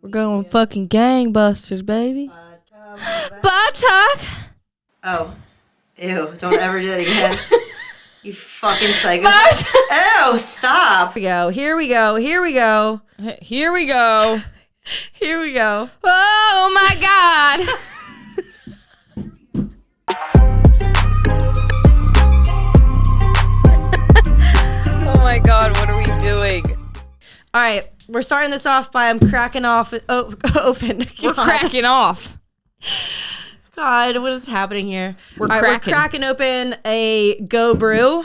We're going fucking gangbusters, baby. BarTalk. Oh. Ew. Don't ever do it again. You fucking psycho. Ew, stop. Here we go. Oh my God. Oh my God, what are we doing? All right, we're starting this off by I'm cracking off. Open. We're cracking off. God, what is happening here? We're cracking open a Go Brew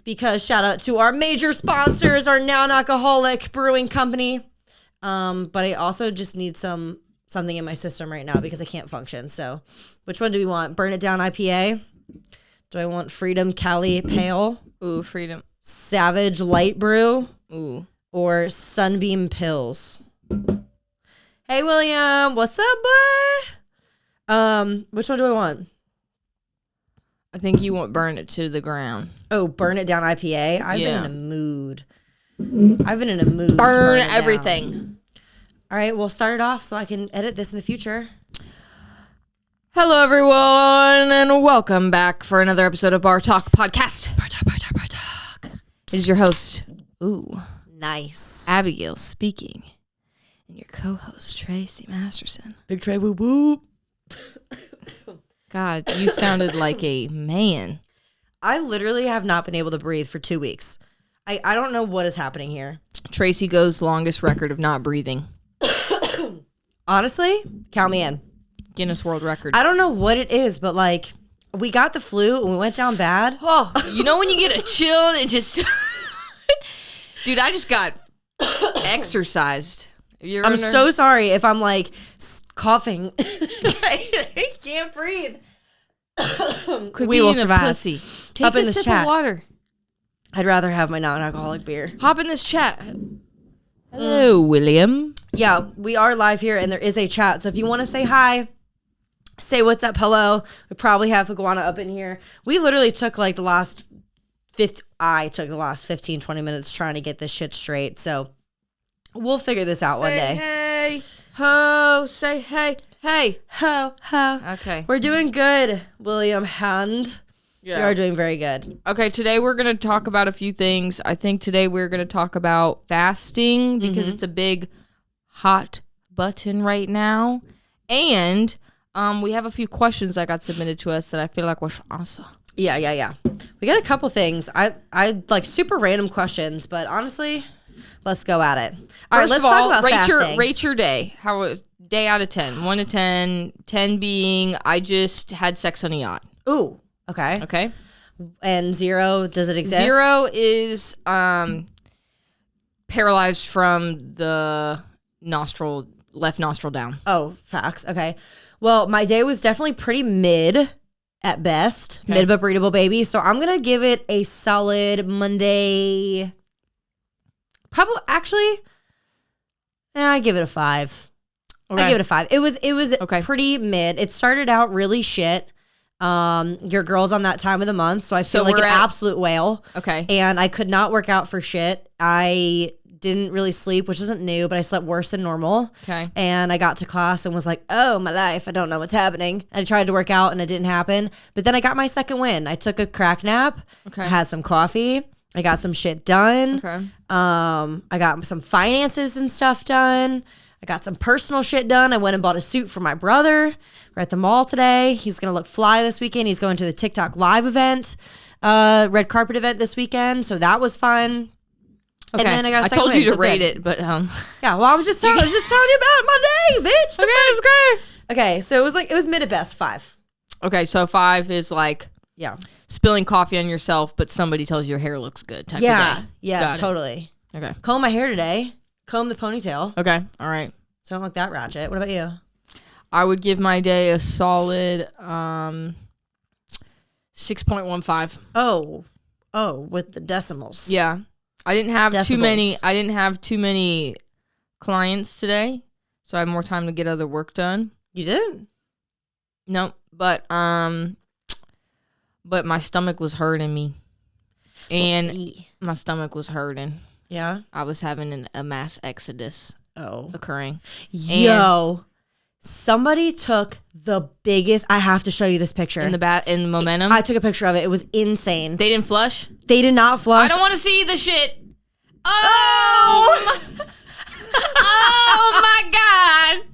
because shout out to our major sponsors, our non-alcoholic brewing company. But I also just need something in my system right now because I can't function. So, which one do we want? Burn It Down IPA? Do I want Freedom Cali Pale? Ooh, Freedom. Savage Light Brew? Ooh. Or Sunbeam Pills? Hey, William, what's up, boy? Which one do I want? I think you want Burn It to the Ground. Oh, Burn It Down IPA? I've been in a mood. Burn everything. Down. All right, we'll start it off so I can edit this in the future. Hello, everyone, and welcome back for another episode of BarTalk Podcast. BarTalk. It is your host, nice, Abigail speaking, and your co-host, Tracy Masterson. Big Trey, whoop whoop. God, you sounded like a man. I literally have not been able to breathe for 2 weeks. I don't know what is happening here. Tracy goes longest record of not breathing. Honestly, count me in. Guinness World Record. I don't know what it is, but like we got the flu and we went down bad. Oh, you know when you get a chill and it just... Dude, I just got exercised. I'm so sorry if I'm like coughing. I can't breathe. We will survive. Pussy. Take Up in a this sip chat. of water. I'd rather have my non-alcoholic beer. Hop in this chat. Hello, William. Yeah, we are live here and there is a chat. So if you want to say hi, say what's up, hello. We probably have Iguana up in here. We literally took like the last 15, 20 minutes trying to get this shit straight. So we'll figure this out one day. Hey, ho, say hey, hey. Ho, ho. Okay. We're doing good, William Hand. Yeah. We are doing very good. Okay, today we're going to talk about a few things. I think today we're going to talk about fasting because it's a big hot button right now. And we have a few questions that got submitted to us that I feel like we should answer. Yeah. We got a couple things. I like super random questions, but honestly, let's go at it. All right, let's talk about fasting. Rate your day. How day out of 10. 1 to 10. 10 being I just had sex on a yacht. Ooh. Okay. Okay. And 0, does it exist? 0 is paralyzed from the left nostril down. Oh, facts. Okay. Well, my day was definitely pretty mid at best. Okay. Mid but breathable, baby. So I'm going to give it a solid Monday. Probably, actually, I give it a 5. Okay. I give it a 5. It was okay. Pretty mid. It started out really shit. Your girl's on that time of the month, so I feel like an absolute whale. Okay. And I could not work out for shit. I didn't really sleep, which isn't new, but I slept worse than normal. Okay. And I got to class and was like, oh, my life, I don't know what's happening. I tried to work out and it didn't happen. But then I got my second win. I took a crack nap. Okay. I had some coffee. I got some shit done. Okay. I got some finances and stuff done. I got some personal shit done. I went and bought a suit for my brother. We're at the mall today. He's going to look fly this weekend. He's going to the TikTok live event, red carpet event this weekend. So that was fun. Okay. And then I told you to rate it, but yeah. Well, I was just telling you about my day, bitch. Okay, it was great. Okay, so it was mid at best 5. Okay, so 5 is like spilling coffee on yourself, but somebody tells you your hair looks good. Type of day. Yeah, totally. Okay. Comb my hair today. Comb the ponytail. Okay, all right. So I don't look that ratchet. What about you? I would give my day a solid 6.15. Oh, with the decimals. Yeah. I didn't have Decibels. too many clients today, so I have more time to get other work done. You didn't? No, but my stomach was hurting me. And my stomach was hurting. Yeah? I was having a mass exodus occurring. Yo, somebody took the biggest. I have to show you this picture In the momentum. I took a picture of it. It was insane. They didn't flush. They did not flush. I don't want to see the shit. Oh, oh my God.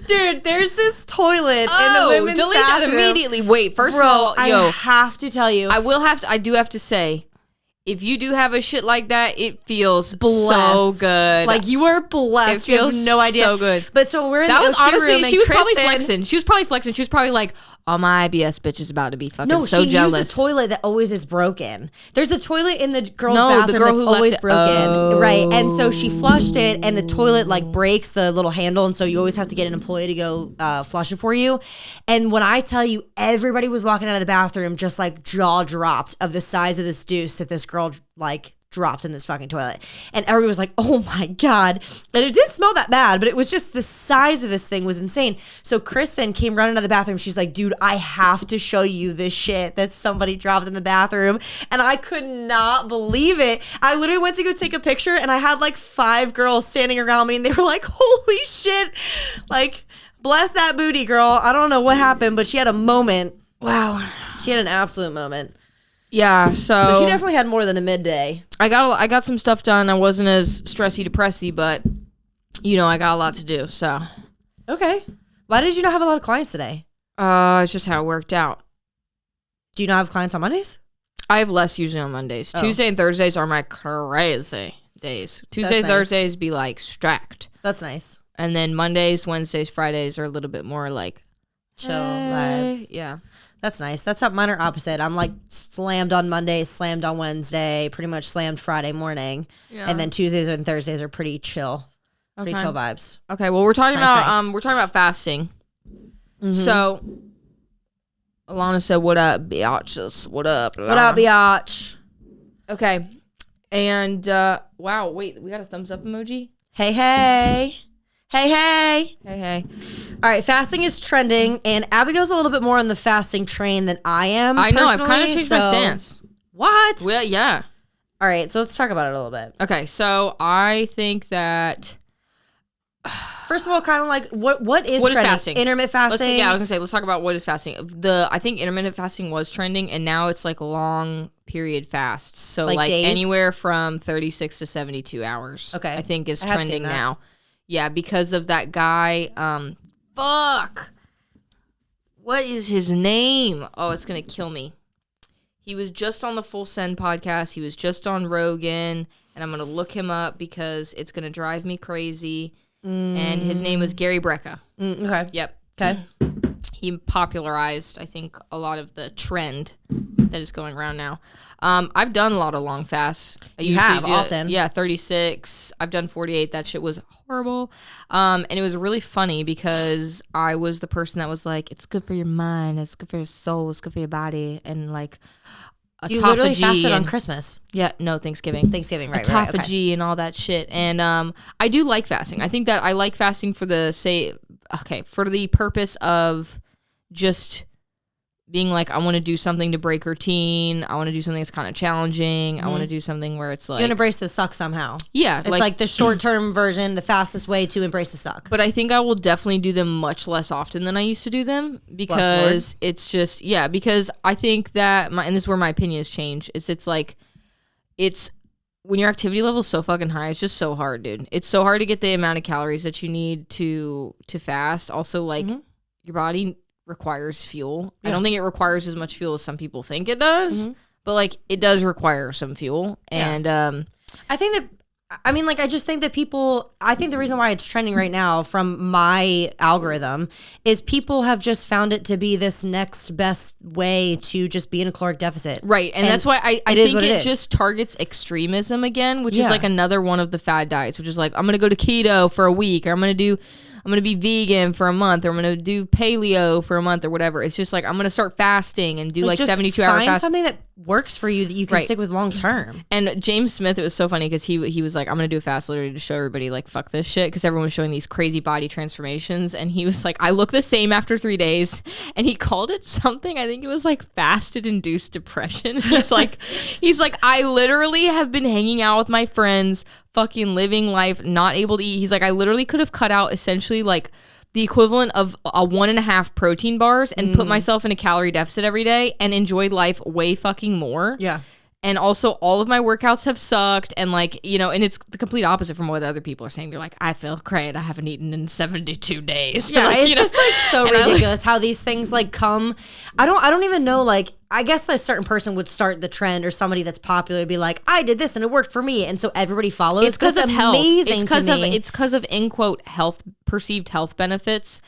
Dude, there's this toilet in the women's delete bathroom. that immediately. Wait, first Bro, of all, I have to tell you. I do have to say, if you do have a shit like that, it feels Blessed. so good. Like, you are blessed. It feels you have no idea. so good. But so we're in That the was O2 honestly, room, and she was probably Kristen- flexing. She was probably like, oh, my IBS bitch is about to be fucking No, so she jealous. used a toilet that always is broken. There's a toilet in the girl's No, the bathroom girl that's who left always it- broken. Right. And so she flushed it, and the toilet like breaks the little handle, and so you always have to get an employee to go flush it for you. And when I tell you, everybody was walking out of the bathroom just like jaw dropped of the size of this deuce that this girl like dropped in this fucking toilet. And everybody was like, oh my God. And it didn't smell that bad, but it was just the size of this thing was insane. So Kristen came running out of the bathroom. She's like, dude, I have to show you this shit that somebody dropped in the bathroom. And I could not believe it. I literally went to go take a picture, and I had like 5 girls standing around me, and they were like, holy shit. Like, bless that booty, girl. I don't know what happened, but she had a moment. Wow. She had an absolute moment. Yeah, so she definitely had more than a midday. I got some stuff done. I wasn't as stressy depressy, but I got a lot to do. So Okay. Why did you not have a lot of clients today? it's just how it worked out. Do you not have clients on Mondays? I have less usually on Mondays. Tuesday and Thursdays are my crazy days. Tuesday and nice. Thursdays be like stacked. That's nice. And then Mondays, Wednesdays, Fridays are a little bit more like Chill vibes. Yeah. That's nice. That's how mine are opposite. I'm like slammed on Monday, slammed on Wednesday, pretty much slammed Friday morning. Yeah. And then Tuesdays and Thursdays are pretty chill. Pretty Okay. chill vibes. Okay, well we're talking Nice. we're talking about fasting. So Alana said, "What up, biatches? What up? What up, biatch? Okay, and wow, wait, we got a thumbs up emoji. Hey, hey. Hey, hey. Hey, hey. All right, fasting is trending, and Abigail's a little bit more on the fasting train than I am. I know. I've kind of personally, changed my so- stance. What? Well, yeah. All right, so let's talk about it a little bit. Okay, so I think that First of all, kind of like what is What is trending? fasting? Intermittent fasting. I was gonna say let's talk about what is fasting. I think intermittent fasting was trending, and now it's like long period fasts. So Like like days? anywhere from 36 to 72 hours. Okay. I think is I have trending seen that. now. Yeah, because of that guy. Fuck. What is his name? Oh, it's gonna kill me. He was just on the Full Send podcast. He was just on Rogan, and I'm gonna look him up because it's gonna drive me crazy. And his name was Gary Brecka. Okay. Yep. Okay. He popularized, I think, a lot of the trend that is going around now. I've done a lot of long fasts. You have, often. Yeah, 36. I've done 48. That shit was horrible. And it was really funny because I was the person that was like, it's good for your mind, it's good for your soul, it's good for your body, and like You literally autophagy fasted on and- Christmas. Yeah, no, Thanksgiving. Thanksgiving, right, right, okay. Autophagy and all that shit. And I do like fasting. I think that I like fasting for the purpose of just being like, I want to do something to break routine. I want to do something that's kind of challenging. I want to do something where it's like, You embrace the suck somehow. yeah, It's like the short-term version, the fastest way to embrace the suck. But I think I will definitely do them much less often than I used to do them because it's just, because I think that and this is where my opinion has changed. It's like, it's when your activity level is so fucking high, it's just so hard, dude. It's so hard to get the amount of calories that you need to fast. Also, like, your body requires fuel. I don't think it requires as much fuel as some people think it does, but like it does require some fuel. And I think that, I just think that I think the reason why it's trending right now from my algorithm is people have just found it to be this next best way to just be in a caloric deficit. right. And that's why I it is think what it it is. just targets extremism again, which Yeah. is like another one of the fad diets, which is like, I'm going to go to keto for a week, or I'm going to be vegan for a month, or I'm going to do paleo for a month or whatever. It's just like, I'm going to start fasting and do like just 72-hour find fast. something that works for you that you can stick with long term. And James Smith, it was so funny because he was like, I'm gonna do a fast literally to show everybody like fuck this shit, because everyone was showing these crazy body transformations, and he was like, I look the same after 3 days, and he called it something, I think it was like fasted induced depression. He's like I literally have been hanging out with my friends, fucking living life, not able to eat. He's like, I literally could have cut out essentially like the equivalent of a 1.5 protein bars and put myself in a calorie deficit every day and enjoyed life way fucking more. Yeah. And also all of my workouts have sucked, and like, you know, and it's the complete opposite from what other people are saying. They're like, I feel great, I haven't eaten in 72 days. Yeah, like, it's just like so ridiculous how these things like come. I don't even know, like, I guess a certain person would start the trend, or somebody that's popular would be like, I did this and it worked for me, and so everybody follows. It's because of health. It's because of in quote perceived health benefits,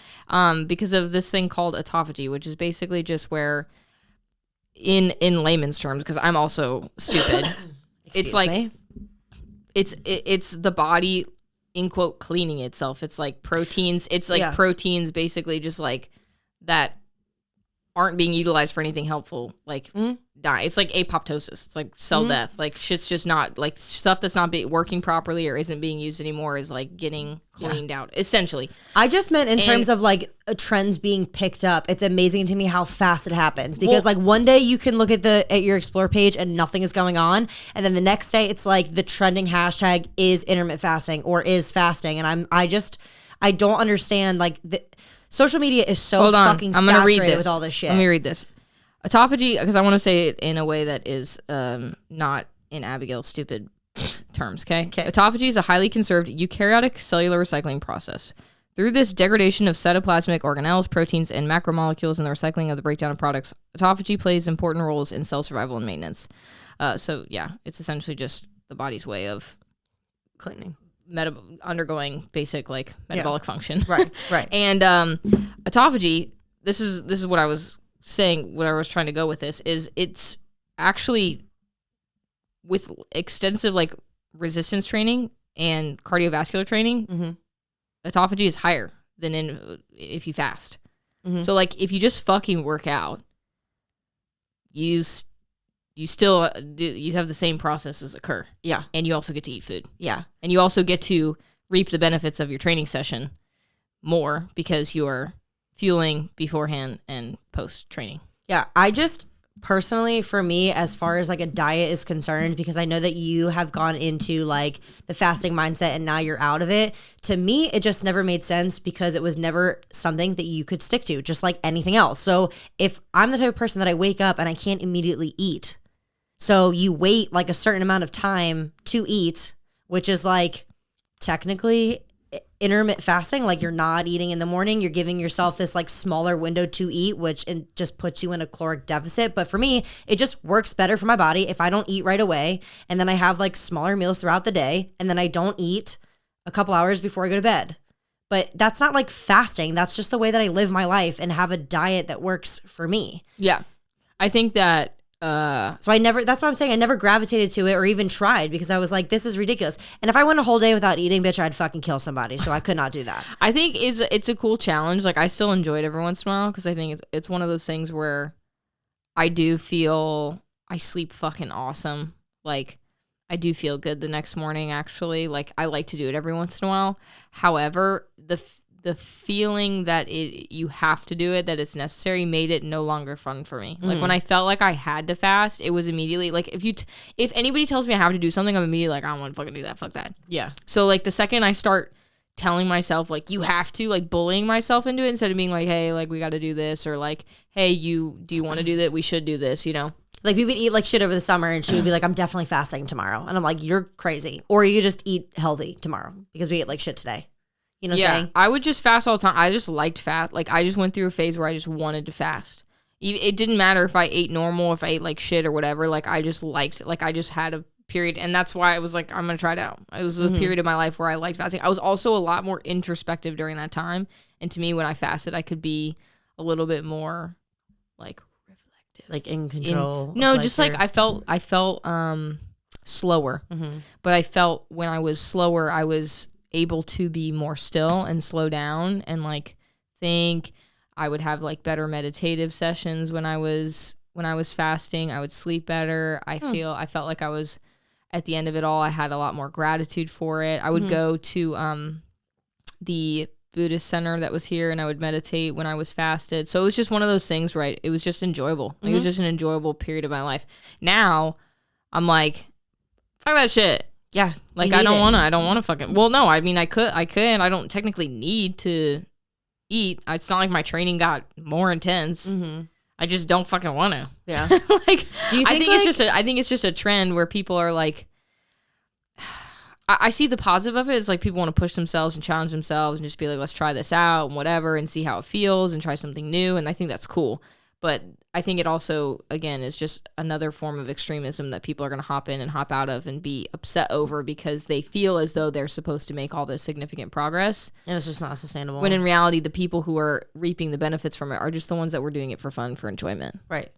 because of this thing called autophagy, which is basically just where, in layman's terms, because I'm also stupid, it's like it's the body in quote cleaning itself. It's like proteins. It's like proteins basically just like that aren't being utilized for anything helpful, like die. It's like apoptosis. It's like cell death. Like shit's just not, like, stuff that's not working properly or isn't being used anymore is like getting cleaned out, essentially. I just meant in terms of like trends being picked up. It's amazing to me how fast it happens, because like one day you can look at your Explore page and nothing is going on, and then the next day it's like the trending hashtag is intermittent fasting or is fasting, and I don't understand, like, social media is so fucking saturated with all this shit. Let me read this. Autophagy, because I want to say it in a way that is not in Abigail's stupid terms, okay? Autophagy is a highly conserved eukaryotic cellular recycling process. Through this degradation of cytoplasmic organelles, proteins, and macromolecules, and the recycling of the breakdown of products, autophagy plays important roles in cell survival and maintenance. So, yeah, it's essentially just the body's way of cleaning. Undergoing basic like metabolic function. Right. And autophagy, this is what I was saying, what I was trying to go with this, is it's actually with extensive like resistance training and cardiovascular training, autophagy is higher than if you fast. So like if you just fucking work out, you still you have the same processes occur. Yeah. And you also get to eat food. Yeah. And you also get to reap the benefits of your training session more because you are fueling beforehand and post training. Yeah. I just personally, for me, as far as like a diet is concerned, because I know that you have gone into like the fasting mindset and now you're out of it. To me, it just never made sense because it was never something that you could stick to, just like anything else. So if I'm the type of person that I wake up and I can't immediately eat, so you wait like a certain amount of time to eat, which is like technically intermittent fasting. Like you're not eating in the morning. You're giving yourself this like smaller window to eat, which just puts you in a caloric deficit. But for me, it just works better for my body if I don't eat right away. And then I have like smaller meals throughout the day. And then I don't eat a couple hours before I go to bed. But that's not like fasting. That's just the way that I live my life and have a diet that works for me. Yeah. I think that so that's what I'm saying. I never gravitated to it or even tried because I was like, this is ridiculous. And if I went a whole day without eating, bitch, I'd fucking kill somebody. So I could not do that. I think it's a cool challenge. Like I still enjoy it every once in a while because I think it's one of those things where I do feel I sleep fucking awesome. Like I do feel good the next morning, actually. Like I like to do it every once in a while. However, the feeling that you have to do it, that it's necessary, made it no longer fun for me. Like when I felt like I had to fast, it was immediately like if anybody tells me I have to do something, I'm immediately like, I don't want to fucking do that. Fuck that. Yeah. So like the second I start telling myself like you have to, like bullying myself into it instead of being like, hey, like we got to do this, or like, hey, do you want to do that? We should do this, you know? Like we would eat like shit over the summer and she would be like, I'm definitely fasting tomorrow. And I'm like, you're crazy. Or you just eat healthy tomorrow because we ate like shit today. You know what I'm saying? I would just fast all the time. I just liked fast. Like, I just went through a phase where I just wanted to fast. It didn't matter if I ate normal, if I ate, like, shit or whatever. Like, I just liked, like, I just had a period. And that's why I was like, I'm going to try it out. It was a period of my life where I liked fasting. I was also a lot more introspective during that time. And to me, when I fasted, I could be a little bit more, like, reflective. Like, in control? Just, like, I felt slower. But I felt when I was slower, I was able to be more still and slow down and like think. I would have like better meditative sessions when I was when I was fasting, I would sleep better. I felt like I was, at the end of it all, I had a lot more gratitude for it. I would go to the Buddhist center that was here, and I would meditate when I was fasted. So it was just one of those things, right? It was just enjoyable. It was just an enjoyable period of my life. Now I'm like, fuck that shit. Yeah. Like I don't want to fucking, well, no, I mean, I could, and I don't technically need to eat. It's not like my training got more intense. I just don't fucking want to. Yeah. Like, do you think I think it's just a trend where people are like, I see the positive of it. It's like people want to push themselves and challenge themselves and just be like, let's try this out and whatever and see how it feels and try something new. And I think that's cool. But I think it also, again, is just another form of extremism that people are going to hop in and hop out of and be upset over because they feel as though they're supposed to make all this significant progress. And it's just not sustainable. When in reality, the people who are reaping the benefits from it are just the ones that were doing it for fun, for enjoyment. Right.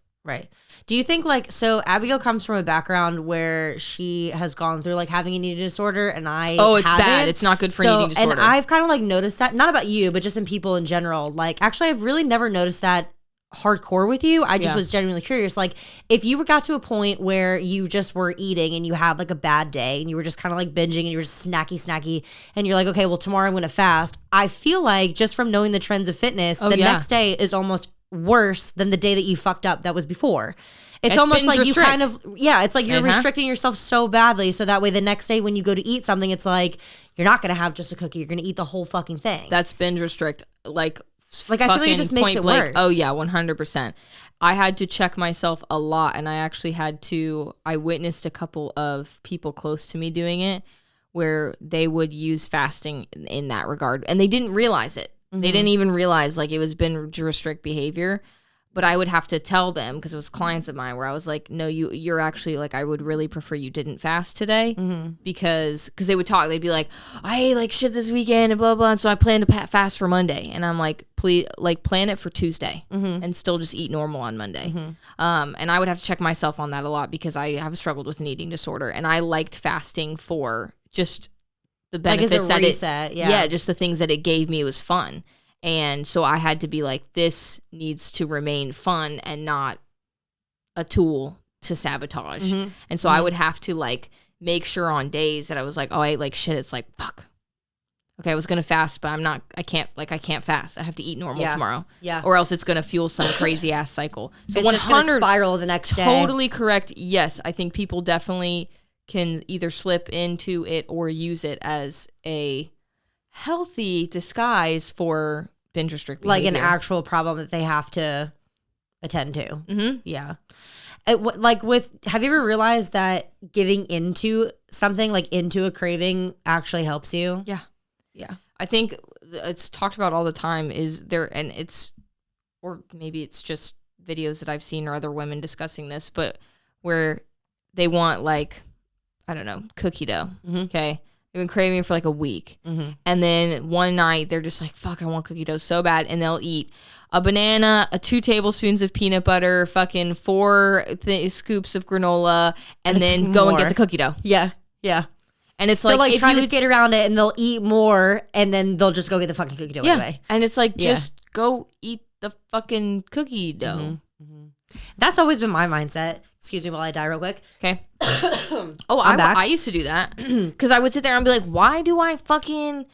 Do you think so Abigail comes from a background where she has gone through like having an eating disorder and it's bad. It's not good for an eating disorder. And I've kind of like noticed that, not about you, but just in people in general. Like actually I've really never noticed that hardcore with you. I just was genuinely curious. Like if you got to a point where you just were eating and you had like a bad day and you were just kind of like binging and you were just snacky and you're like, okay, well tomorrow I'm going to fast. I feel like just from knowing the trends of fitness, the next day is almost worse than the day that you fucked up that was before. It's almost like you kind of, it's like you're restricting yourself so badly so that way the next day when you go to eat something, it's like you're not going to have just a cookie. You're going to eat the whole fucking thing. That's binge restrict. Like I feel like it just makes it worse. Oh yeah, 100%. I had to check myself a lot, and I witnessed a couple of people close to me doing it where they would use fasting in that regard, and they didn't realize it. They didn't even realize like it was binge restrict behavior. But I would have to tell them, because it was clients of mine, where I was like, no, you're actually like, I would really prefer you didn't fast today, because they would talk. They'd be like, I ate like shit this weekend and blah, blah. And so I plan to fast for Monday. And I'm like, please, like plan it for Tuesday and still just eat normal on Monday. And I would have to check myself on that a lot because I have struggled with an eating disorder. And I liked fasting for just the benefits like reset, just the things that it gave me. It was fun. And so I had to be like, this needs to remain fun and not a tool to sabotage. And so I would have to like make sure on days that I was like, oh, I ate like shit. It's like, fuck. Okay, I was going to fast, but I can't fast. I have to eat normal tomorrow. Yeah. Or else it's going to fuel some crazy ass cycle. So it's 100 just gonna spiral the next day. Totally correct. Yes, I think people definitely can either slip into it or use it as a healthy disguise for binge restrict behavior. Like an actual problem that they have to attend to. Yeah. Have you ever realized that giving into something, like into a craving, actually helps you? Yeah. I think it's talked about all the time or maybe it's just videos that I've seen or other women discussing this, but where they want like, I don't know, cookie dough. Okay. They've been craving for like a week. And then one night they're just like, fuck, I want cookie dough so bad. And they'll eat a banana, 2 tablespoons of peanut butter, fucking 4 scoops of granola, and then go and get the cookie dough. Yeah. And it's they'll like try to skate around it and they'll eat more and then they'll just go get the fucking cookie dough anyway. And it's like, just go eat the fucking cookie dough. That's always been my mindset. Excuse me while I die real quick. Okay. I used to do that because I would sit there and be like, why do I fucking...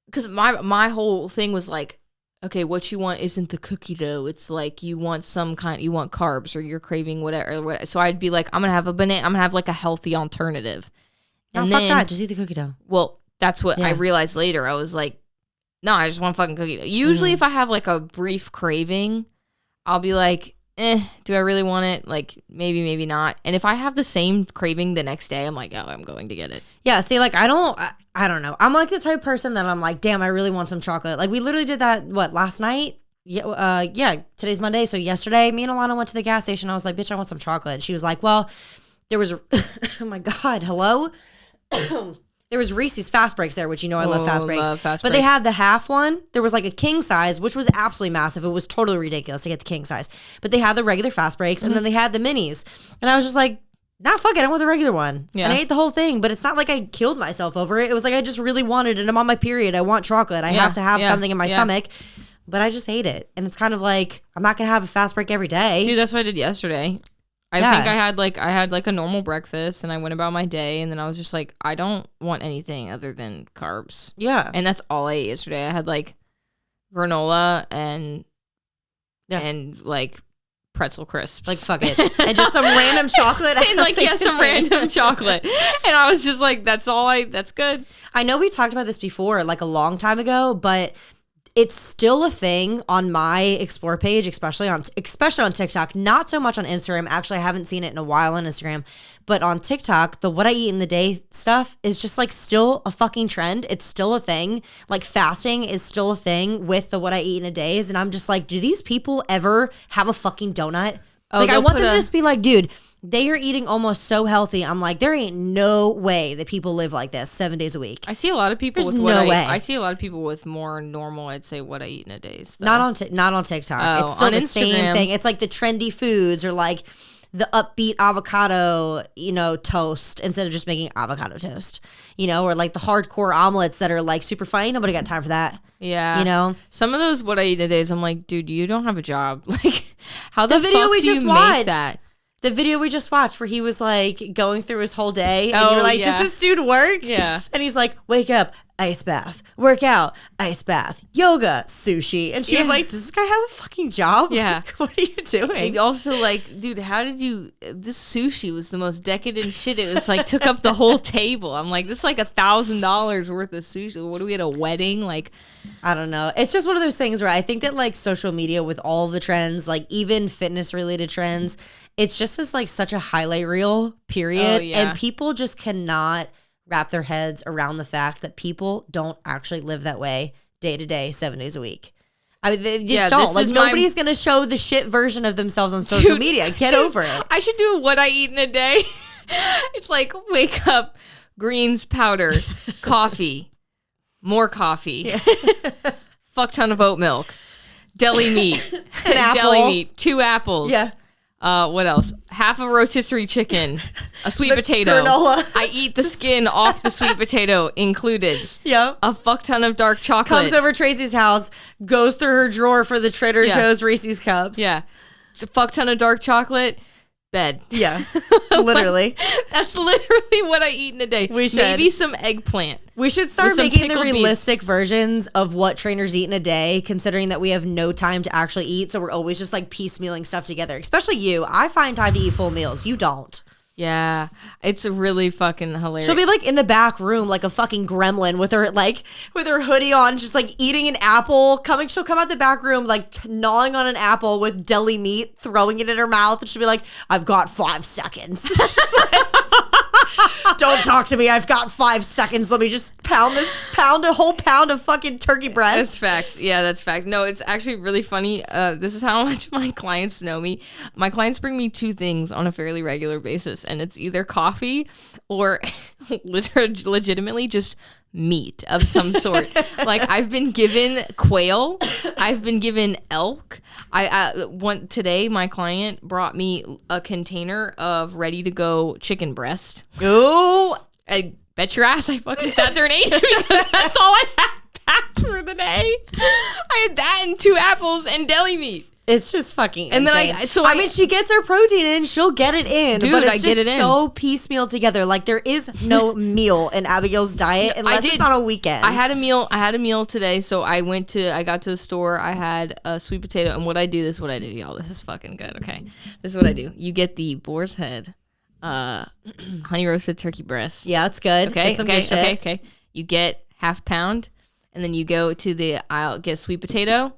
Because my whole thing was like, okay, what you want isn't the cookie dough. It's like you want you want carbs or you're craving whatever. So I'd be like, I'm going to have a banana. I'm going to have like a healthy alternative. No, fuck that. Just eat the cookie dough. Well, that's what I realized later. I was like, no, I just want fucking cookie dough. Usually if I have like a brief craving, I'll be like, do I really want it? Like, maybe not. And if I have the same craving the next day, I'm like, oh, I'm going to get it. Yeah, see, like, I don't know. I'm like the type of person that I'm like, damn, I really want some chocolate. Like, we literally did that, last night? Yeah, today's Monday. So yesterday, me and Alana went to the gas station. I was like, bitch, I want some chocolate. And she was like, well, there was, oh my God, hello? There was Reese's Fast Breaks there, which I love Fast Breaks. But they had the half one. There was like a king size, which was absolutely massive. It was totally ridiculous to get the king size. But they had the regular Fast Breaks, and then they had the minis. And I was just like, nah, fuck it. I want the regular one. Yeah. And I ate the whole thing. But it's not like I killed myself over it. It was like I just really wanted it. I'm on my period. I want chocolate. I have to have something in my stomach. but I just ate it. And it's kind of like, I'm not going to have a fast break every day. Dude, that's what I did yesterday. I think I had like a normal breakfast and I went about my day, and then I was just like, I don't want anything other than carbs. Yeah. And that's all I ate yesterday. I had like granola and like pretzel crisps. Like, fuck it. And just some random chocolate. And like, yeah, some random chocolate. And I was just like, that's good. I know we talked about this before, like a long time ago, but it's still a thing on my Explore page, especially on TikTok. Not so much on Instagram. Actually, I haven't seen it in a while on Instagram. But on TikTok, the what I eat in the day stuff is just like still a fucking trend. It's still a thing. Like fasting is still a thing with the what I eat in a days. And I'm just like, do these people ever have a fucking donut? Like, I want them to just be like, dude, they are eating almost so healthy. I'm like, there ain't no way that people live like this 7 days a week. I see a lot of people There's no way. I see a lot of people with more normal, I'd say, what I eat in a day stuff. Not on TikTok. Oh, it's still on the Instagram. same thing. It's like the trendy foods or like the upbeat avocado, toast instead of just making avocado toast, or like the hardcore omelets that are like super funny. Nobody got time for that. Yeah. Some of those what I eat in a days, I'm like, dude, you don't have a job. Like, how the video fuck we do you just make watched. that? The video we just watched where he was like going through his whole day, and Oh, you're like, yeah. does this dude work? Yeah. And he's like, wake up, ice bath, work out, ice bath, yoga, sushi. And she was like, does this guy have a fucking job? Yeah. Like, what are you doing? And also, like, dude, how did you? This sushi was the most decadent shit. It was like took up the whole table. I'm like, this is like $1,000 worth of sushi. What are we at a wedding? Like, I don't know. It's just one of those things where I think that like social media with all of the trends, like even fitness related trends, it's just as like such a highlight reel, period. Oh, yeah. And people just cannot wrap their heads around the fact that people don't actually live that way day to day, 7 days a week. I mean, they just don't. Like, nobody's going to show the shit version of themselves on social media. Get over it. I should do what I eat in a day. It's like, wake up, greens powder, coffee, more coffee, fuck ton of oat milk, deli meat, An apple. deli meat, 2 apples. Yeah. What else? Half a rotisserie chicken, a sweet potato. granola. I eat the skin off the sweet potato included. Yeah. A fuck ton of dark chocolate. Comes over Tracy's house, goes through her drawer for the Trader Joe's Reese's cups. Yeah. A fuck ton of dark chocolate. Bed. Yeah. Literally. That's literally what I eat in a day. We should. Maybe some eggplant. We should start With some making the pickled beets. realistic versions of what trainers eat in a day, considering that we have no time to actually eat. So we're always just like piecemealing stuff together. Especially you. I find time to eat full meals. You don't. Yeah. It's really fucking hilarious. She'll be like in the back room like a fucking gremlin with her hoodie on, just like eating an apple. She'll come out the back room like gnawing on an apple with deli meat, throwing it in her mouth, and she'll be like, "I've got 5 seconds." Don't talk to me. I've got 5 seconds. Let me just pound a whole pound of fucking turkey breast. That's facts. Yeah, that's facts. No, it's actually really funny. This is how much my clients know me. My clients bring me 2 things on a fairly regular basis, and it's either coffee or legitimately just meat of some sort. Like, I've been given quail. I've been given elk. Today my client brought me a container of ready to go chicken breast. Ooh. I bet your ass I fucking sat there and ate it because that's all I had packed for the day. I had that and 2 apples and deli meat. It's just fucking And insane. then I mean, she gets her protein in, she'll get it in. Dude, but it's I just get it in. so piecemeal together. Like, there is no meal in Abigail's diet unless it's on a weekend. I had a meal today, so I got to the store, I had a sweet potato, and this is what I do, y'all. This is fucking good, okay? This is what I do. You get the boar's head, honey roasted turkey breast. Yeah, it's good. Okay, It's some good shit. okay. You get half pound, and then you go to the aisle, get sweet potato,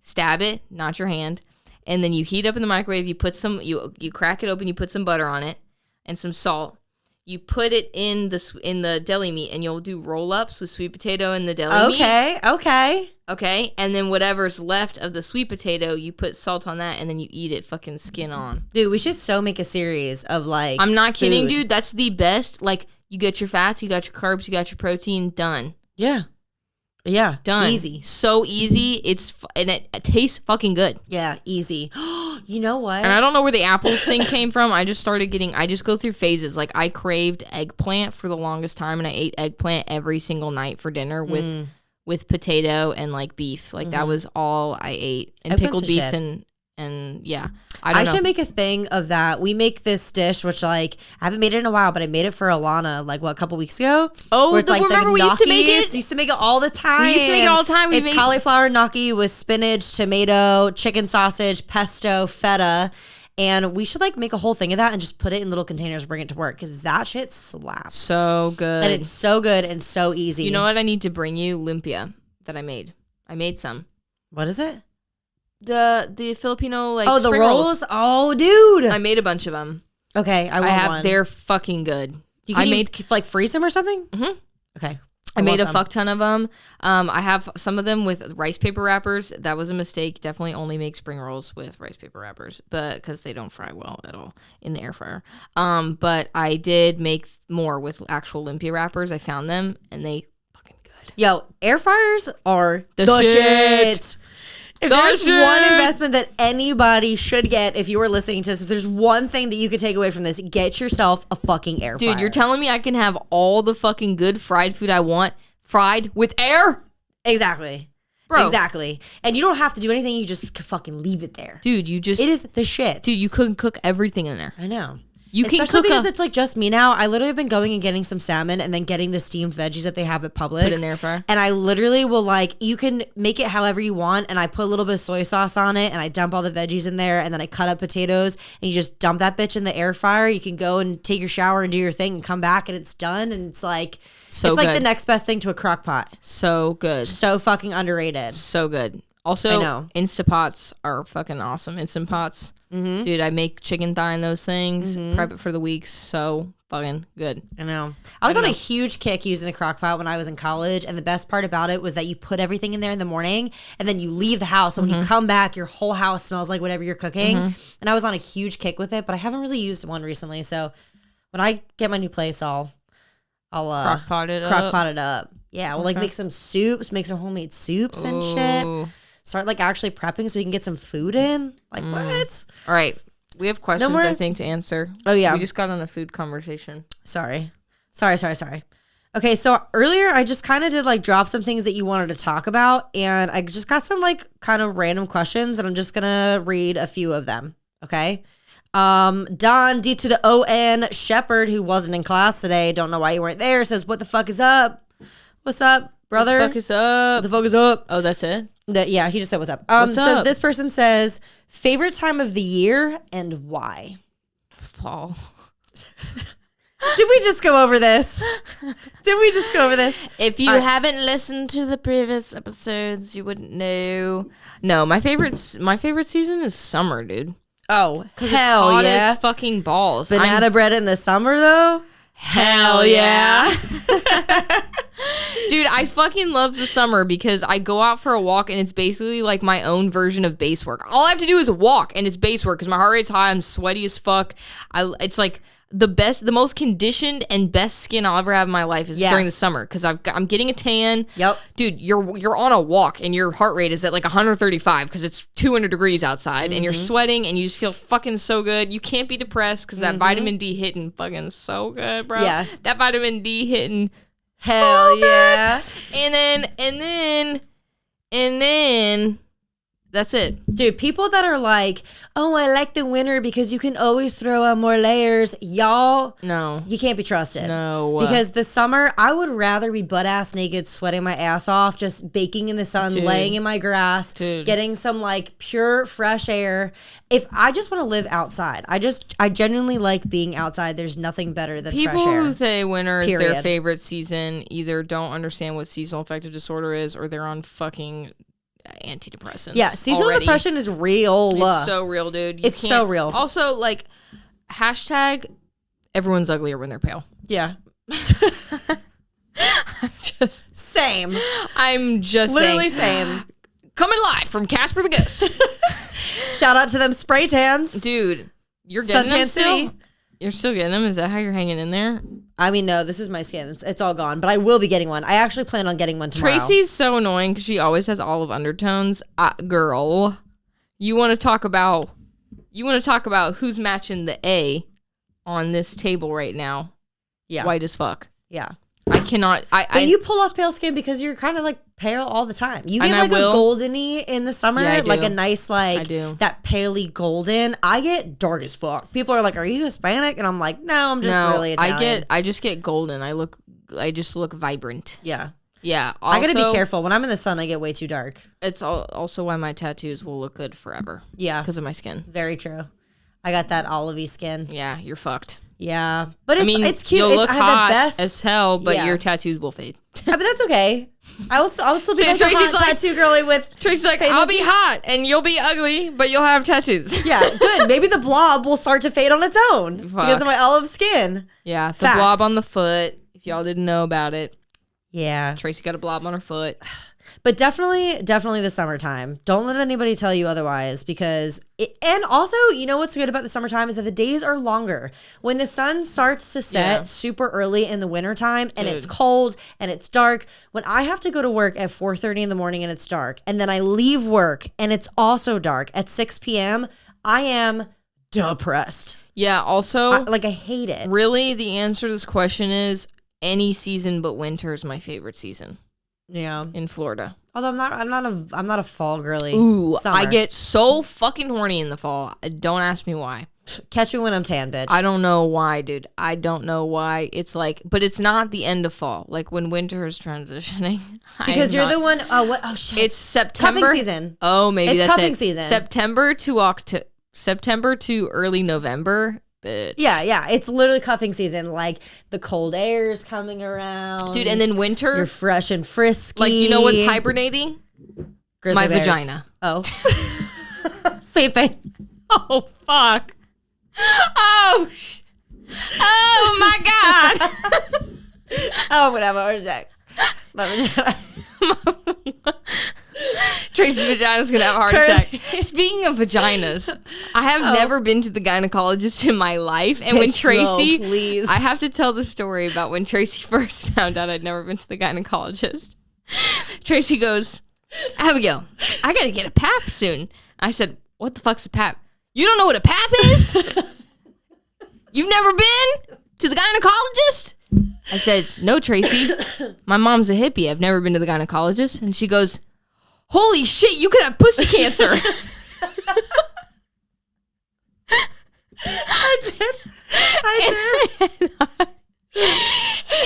stab it, not your hand, and then you heat up in the microwave. You put you crack it open. You put some butter on it and some salt. You put it in the deli meat, and you'll do roll ups with sweet potato and the deli meat. Okay, and then whatever's left of the sweet potato, you put salt on that, and then you eat it fucking skin on. Dude, we should so make a series of like. I'm not kidding, food. dude. That's the best. Like, you get your fats, you got your carbs, you got your protein. Done. Yeah. Done. Easy. So easy. And it tastes fucking good. Yeah, easy. You know what? And I don't know where the apples thing came from. I just go through phases. Like, I craved eggplant for the longest time, and I ate eggplant every single night for dinner with with potato and like beef. Like that was all I ate, and pickled beets and yeah. I should make a thing of that. We make this dish, which like I haven't made it in a while, but I made it for Alana like a couple weeks ago. Oh, where it's like remember we used to make it? We used to make it all the time. We used to make it all the time. It's cauliflower gnocchi with spinach, tomato, chicken sausage, pesto, feta. And we should like make a whole thing of that and just put it in little containers, bring it to work because that shit slaps. So good. And it's so good and so easy. You know what I need to bring you? Lumpia that I made. I made some. What is it? The Filipino like the rolls? Oh, dude. I made a bunch of them. Okay, I want one. They're fucking good. I made like freeze them or something? Mm-hmm. Okay. I made a fuck ton of them. I have some of them with rice paper wrappers. That was a mistake. Definitely only make spring rolls with rice paper wrappers, but because they don't fry well at all in the air fryer. But I did make more with actual Olympia wrappers. I found them and they fucking good. Yo, air fryers are the shit. If there's one investment that anybody should get, if you were listening to this, if there's one thing that you could take away from this, get yourself a fucking air fryer. Dude, you're telling me I can have all the fucking good fried food I want fried with air? Exactly. Bro. Exactly. And you don't have to do anything. You just fucking leave it there. Dude, it is the shit. Dude, you couldn't cook everything in there. I know. Especially because it's like just me now. I literally have been going and getting some salmon and then getting the steamed veggies that they have at Publix. Put in the air fryer. And I literally will like, you can make it however you want. And I put a little bit of soy sauce on it and I dump all the veggies in there and then I cut up potatoes and you just dump that bitch in the air fryer. You can go and take your shower and do your thing and come back and it's done. And it's like, like the next best thing to a crock pot. So good. So fucking underrated. So good. Also, Instapots are fucking awesome. Instant Pots. Mm-hmm. Dude, I make chicken thigh in those things. Mm-hmm. Prep it for the week. So fucking good. I know. I was on a huge kick using a crock pot when I was in college. And the best part about it was that you put everything in there in the morning and then you leave the house. And when you come back, your whole house smells like whatever you're cooking. And I was on a huge kick with it, but I haven't really used one recently. So when I get my new place, I'll crock pot it up. Yeah, we'll like make some soups, make some homemade soups and shit. Start like actually prepping so we can get some food in. Like what? All right. We have questions, I think, to answer. Oh, yeah. We just got on a food conversation. Sorry. Okay, so earlier I just kind of did like drop some things that you wanted to talk about. And I just got some like kind of random questions and I'm just going to read a few of them. Okay. Don D to the O-N Shepherd, who wasn't in class today, don't know why you weren't there, says, what the fuck is up? What's up, brother? What the fuck is up? Oh, that's it? Yeah, he just said what's up. What's up? So this person says, favorite time of the year and why? Fall. Did we just go over this? If you haven't listened to the previous episodes, you wouldn't know. No, my favorite season is summer, dude. Oh, hell it's hot as fucking balls. Banana bread in the summer, though? Hell yeah. Dude, I fucking love the summer because I go out for a walk and it's basically like my own version of base work. All I have to do is walk and it's base work because my heart rate's high. I'm sweaty as fuck. It's like the most conditioned and best skin I'll ever have in my life is during the summer because I'm getting a tan. Yep. Dude, you're on a walk and your heart rate is at like 135 because it's 200 degrees outside and you're sweating and you just feel fucking so good. You can't be depressed because that vitamin D hitting fucking so good, bro. Yeah. That vitamin D hitting. Hell yeah. And then that's it. Dude, people that are like, oh, I like the winter because you can always throw on more layers. Y'all, no. You can't be trusted. No. Because the summer, I would rather be butt-ass naked, sweating my ass off, just baking in the sun, laying in my grass, getting some like pure fresh air. If I just want to live outside, I genuinely like being outside. There's nothing better than fresh air. People who say winter is their favorite season either don't understand what seasonal affective disorder is or they're on fucking antidepressants. Yeah, seasonal depression is real. It's so real, dude. It's so real. Also, like, hashtag everyone's uglier when they're pale. Yeah. Same. Literally same. Coming live from Casper the Ghost. Shout out to them spray tans. Dude, you're getting them still? City. You're still getting them? Is that how you're hanging in there? I mean, no, this is my skin. It's all gone, but I will be getting one. I actually plan on getting one tomorrow. Tracy's so annoying because she always has olive undertones. Girl, you want to talk about who's matching the A on this table right now? Yeah, white as fuck. Yeah, I cannot. But you pull off pale skin because you're kind of like pale all the time. You And get I like a will. goldeny in the summer, Yeah, I like do. a nice like I do. that paley golden. I get dark as fuck. People are like, "Are you Hispanic?" And I'm like, "No, I'm just really Italian." I just get golden. I just look vibrant. Yeah. Yeah. I gotta be Also, careful. When I'm in the sun, I get way too dark. It's also why my tattoos will look good forever. Yeah. Because of my skin. Very true. I got that olivey skin. Yeah, you're fucked. Yeah. But it's cute. You'll look I have hot the best as hell, but Yeah. your tattoos will fade. But that's okay. I'll still be See, like a Tracy's hot like- tattoo girly with Tracy's like, I'll be hot and you'll be ugly, but you'll have tattoos. Yeah, good. Maybe the blob will start to fade on its own because of my olive skin. Yeah, the Facts. blob on the foot. If y'all didn't know about it, Yeah. Tracy got a blob on her foot. But definitely the summertime. Don't let anybody tell you otherwise because and also, you know what's good about the summertime is that the days are longer. When the sun starts to set super early in the wintertime and it's cold and it's dark, when I have to go to work at 4:30 in the morning and it's dark, and then I leave work and it's also dark at 6 p.m., I am depressed. Yeah, also, I hate it. really, the answer to this question is any season but winter is my favorite season Yeah. in Florida. Although I'm not a fall girly. Ooh, Summer. I get so fucking horny in the fall. Don't ask me why. Catch me when I'm tan, bitch. I don't know why, dude. I don't know why. It's like, but it's not the end of fall. Like when winter is transitioning. Because you're the one. Oh, what? Oh, shit. It's September. Cuffing season. Oh, maybe It's that's cuffing it. season. September to early November. Bitch. Yeah. It's literally cuffing season. Like the cold air's coming around. Dude, and then winter. You're fresh and frisky. Like, you know what's hibernating? Grizzly My bears. vagina. Oh. Same thing. Oh, fuck. Oh my God. Oh, whatever. Heart attack. My vagina. Tracy's vagina's gonna have a heart attack. Speaking of vaginas, I have never been to the gynecologist in my life. And when Bitch, Tracy, no, please. I have to tell the story about when Tracy first found out I'd never been to the gynecologist. Tracy goes, Abigail, I gotta get a pap soon. I said, what the fuck's a pap? You don't know what a pap is? You've never been to the gynecologist? I said, no, Tracy. My mom's a hippie. I've never been to the gynecologist. And she goes, holy shit, you could have pussy cancer. I did.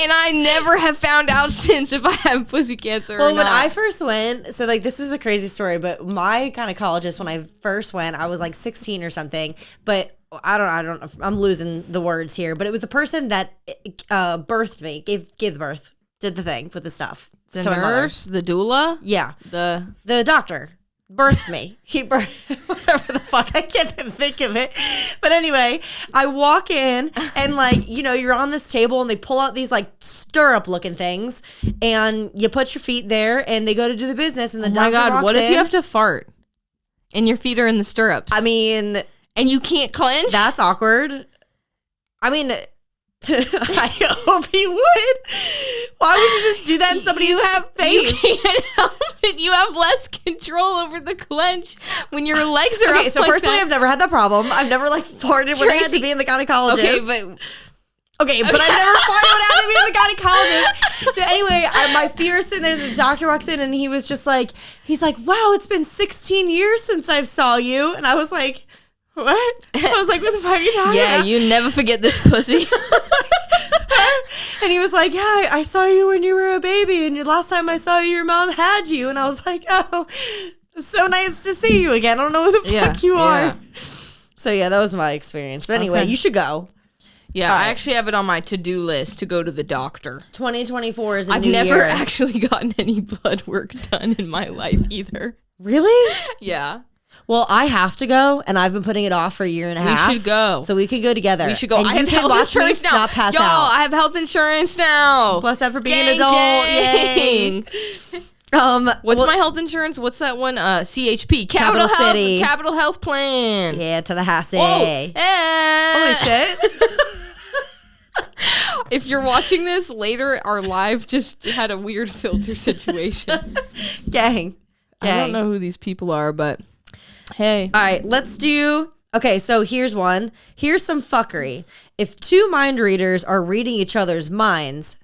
And I never have found out since if I have pussy cancer or Well, when not. I first went, so like this is a crazy story, but my gynecologist when I first went, I was like 16 or something, but I'm losing the words here, but it was the person that birthed me, gave birth, did the thing with the stuff. the to my mother. nurse, the doula, Yeah. the Doctor birthed me. He birthed, whatever the fuck. I can't even think of it. But anyway, I walk in and like, you know, you're on this table and they pull out these like stirrup looking things and you put your feet there and they go to do the business and the oh my doctor God, walks what if in. you have to fart and your feet are in the stirrups? I mean, and you can't clench? that's awkward. I mean, I hope he would. Why would you just do that in somebody's face? You can't help it. You have less control over the clench when your legs are Okay, up so like personally, that. I've never had that problem. I've never like farted when I had to Tracy- be in the gynecologist. Okay, but Okay, but I've never farted when I had to be in the gynecologist. So anyway, my feet are sitting there, and the doctor walks in, and he's like, wow, it's been 16 years since I saw you. And I was like, what? I was like, what the fuck are you talking yeah, about? you never forget this pussy. And he was like, yeah, I saw you when you were a baby, and the last time I saw you, your mom had you. And I was like, oh, it's so nice to see you again. I don't know who the fuck you are. So yeah, that was my experience. But anyway, Okay. you should go. Yeah, All I right. actually have it on my to-do list to go to the doctor. 2024 is a I've new never year. actually gotten any blood work done in my life either. Really? Yeah. Well, I have to go, and I've been putting it off for a year and a half. We should go. So we could go together. We should go. And I you have can health watch me insurance now. not pass Y'all, out. I have health insurance now. Plus that for being Gang, an adult. gang. Yay. What's my health insurance? What's that one? CHP. Capital Health. City. Capital Health Plan. Yeah, Tallahassee. Whoa. Hey. Holy shit. If you're watching this later, our live just had a weird filter situation. Gang. I don't know who these people are, but hey. All right, let's do... Okay, so here's one. Here's some fuckery. If two mind readers are reading each other's minds,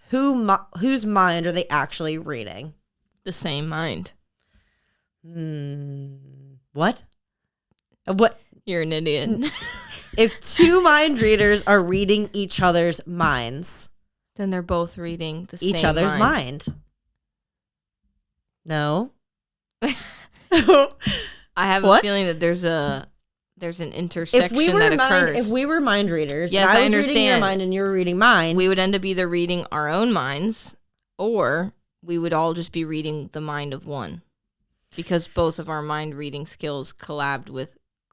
whose mind are they actually reading? The same mind. What? What? You're an idiot. If two mind readers are reading each other's minds, then they're both reading the same each other's mind. No. I have a feeling that there's an intersection that occurs. If we were mind readers, yes, and I was understand. Reading your mind and you're reading mine, we would end up either reading our own minds or we would all just be reading the mind of one, because both of our mind reading skills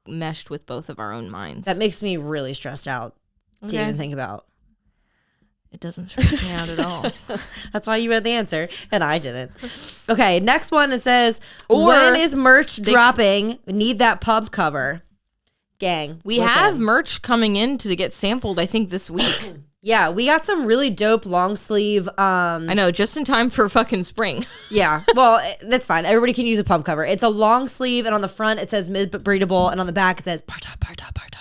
meshed with both of our own minds. That makes me really stressed out to even think about. It doesn't stress me out at all. That's why you had the answer, and I didn't. Okay, next one, it says, when is merch dropping? Need that pub cover. Gang. We have merch coming in to get sampled, I think, this week. Yeah, we got some really dope long sleeve. I know, just in time for fucking spring. Yeah, well, that's fine. Everybody can use a pump cover. It's a long sleeve, and on the front it says mid-breathable, and on the back it says BarTalk, BarTalk, BarTalk.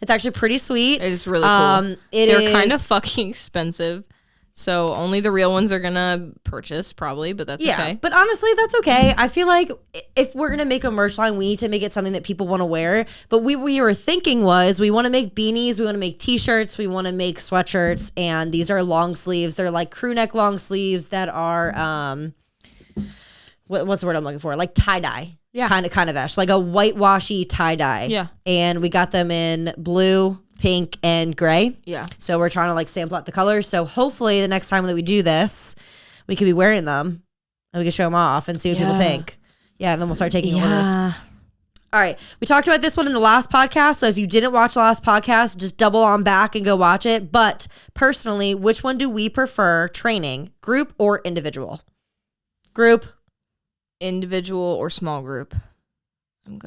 It's actually pretty sweet. It's really cool. They're kind of fucking expensive, so only the real ones are gonna purchase probably, but that's okay. But honestly, that's okay. I feel like if we're gonna make a merch line, we need to make it something that people want to wear. But we were thinking was we want to make beanies, we want to make t-shirts, we want to make sweatshirts, and these are long sleeves. They're like crew neck long sleeves that are what's the word I'm looking for? Like tie-dye. Yeah. Kind of ash. Like a whitewashy tie-dye. Yeah. And we got them in blue, pink, and gray. Yeah. So we're trying to like sample out the colors. So hopefully the next time that we do this, we could be wearing them and we can show them off and see what people think. Yeah. And then we'll start taking orders. All right. We talked about this one in the last podcast. So if you didn't watch the last podcast, just double on back and go watch it. But personally, which one do we prefer training? Group or individual? Group. Individual or small group? You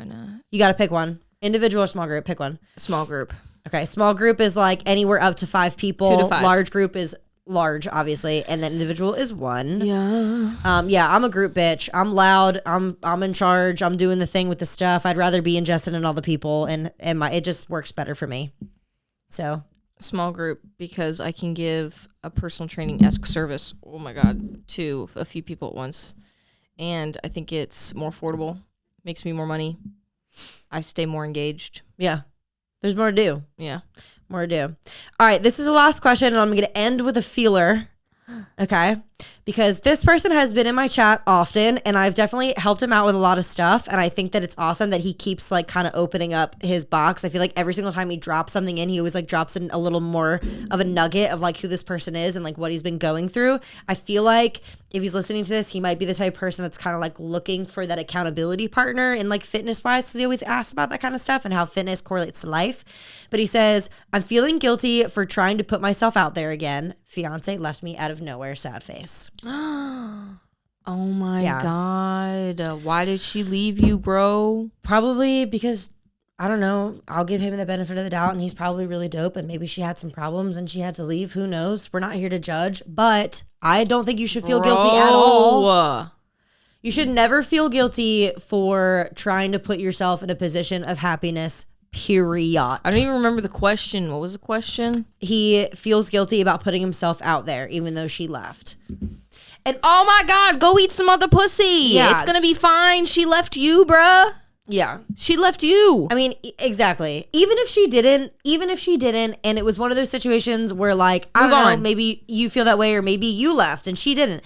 got to pick one. Individual or small group? Pick one. Small group. Okay. Small group is like anywhere up to 5 people. 2 to 5. Large group is large, obviously, and then individual is 1. Yeah. Yeah, I'm a group bitch. I'm loud. I'm in charge. I'm doing the thing with the stuff. I'd rather be ingested in all the people, and it just works better for me. So small group, because I can give a personal training-esque service, oh my God, to a few people at once. And I think it's more affordable, makes me more money. I stay more engaged. Yeah. There's more to do. Yeah. More to do. All right. This is the last question, and I'm going to end with a feeler. Okay. Because this person has been in my chat often, and I've definitely helped him out with a lot of stuff. And I think that it's awesome that he keeps like kind of opening up his box. I feel like every single time he drops something in, he always like drops in a little more of a nugget of like who this person is and like what he's been going through. I feel like if he's listening to this, he might be the type of person that's kind of like looking for that accountability partner in like fitness wise, because he always asks about that kind of stuff and how fitness correlates to life. But he says, I'm feeling guilty for trying to put myself out there again. Fiance left me out of nowhere, sad face. Oh my God. Why did she leave you, bro? Probably because, I don't know, I'll give him the benefit of the doubt and he's probably really dope and maybe she had some problems and she had to leave. Who knows? We're not here to judge, but I don't think you should feel guilty at all. You should never feel guilty for trying to put yourself in a position of happiness, period. I don't even remember the question. What was the question? He feels guilty about putting himself out there even though she left. And oh my God, go eat some other pussy. Yeah. It's going to be fine. She left you, bruh. Yeah. She left you. I mean, exactly. Even if she didn't, and it was one of those situations where like, I don't know, maybe you feel that way or maybe you left and she didn't.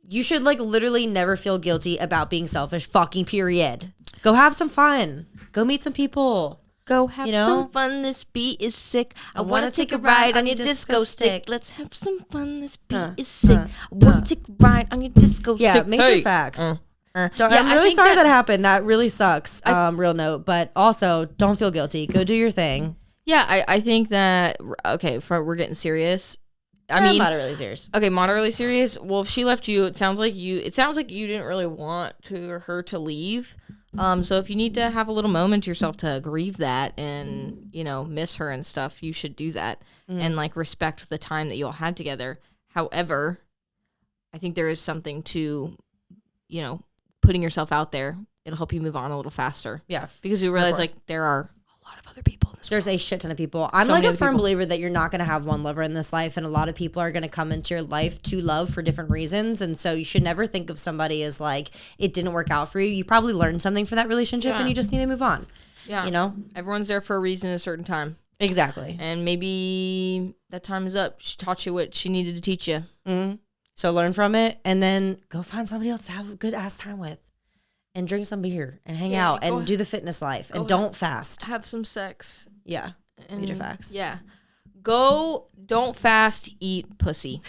You should like literally never feel guilty about being selfish, fucking period. Go have some fun. Go meet some people. Go have some fun. This beat is sick. I want to take a ride on your disco stick. Let's have some fun. This beat is sick. I want to take a ride on your disco stick. Yeah, major facts. I'm really sorry that happened. That really sucks. Real note. But also, don't feel guilty. Go do your thing. Yeah, I think that, okay, we're getting serious. I mean, moderately serious. Okay, moderately serious. Well, if she left you, it sounds like you didn't really want her to leave. So if you need to have a little moment to yourself to grieve that and, miss her and stuff, you should do that and like respect the time that you all had together. However, I think there is something to, putting yourself out there. It'll help you move on a little faster. Yeah. Because you realize like there are a lot of other people in There's a shit ton of people. I'm So like many a firm people. believer that you're not going to have one lover in this life, and a lot of people are going to come into your life to love for different reasons, and so you should never think of somebody as like, it didn't work out for you. You probably learned something from that relationship, and you just need to move on. Yeah. You know? Everyone's there for a reason at a certain time. Exactly. And maybe that time is up. She taught you what she needed to teach you. Mm-hmm. So learn from it, and then go find somebody else to have a good ass time with, and drink some beer, and hang out, and do the fitness life, and don't fast. Have some sex. Yeah. And, Major facts. Yeah. Don't fast, eat pussy.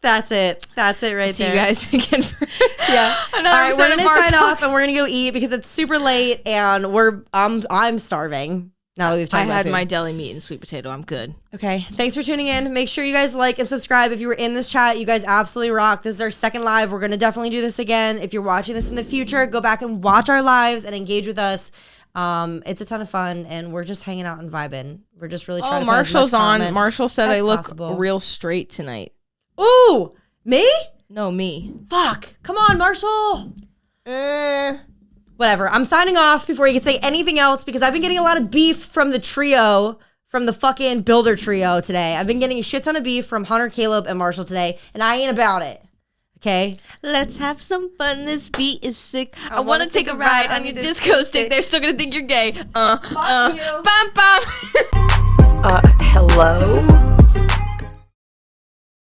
That's it right there. See you guys again for yeah. another All right, episode we're of gonna BarTalk. sign off, and we're gonna go eat because it's super late, and I'm starving. Now that we've talked about I had food. my deli meat and sweet potato. I'm good. Okay. Thanks for tuning in. Make sure you guys like and subscribe. If you were in this chat, you guys absolutely rock. This is our second live. We're going to definitely do this again. If you're watching this in the future, go back and watch our lives and engage with us. It's a ton of fun, and we're just hanging out and vibing. We're just really trying to put as much Marshall's on. comment Marshall said as I look possible. real straight tonight. Ooh, me? No, me. Fuck. Come on, Marshall. Whatever. I'm signing off before you can say anything else because I've been getting a lot of beef from the trio, from the fucking builder trio today. I've been getting a shit ton of beef from Hunter, Caleb, and Marshall today, and I ain't about it. Okay? Let's have some fun. This beat is sick. I want to take a ride on your disco stick. They're still going to think you're gay. you. Bam, bam. Hello?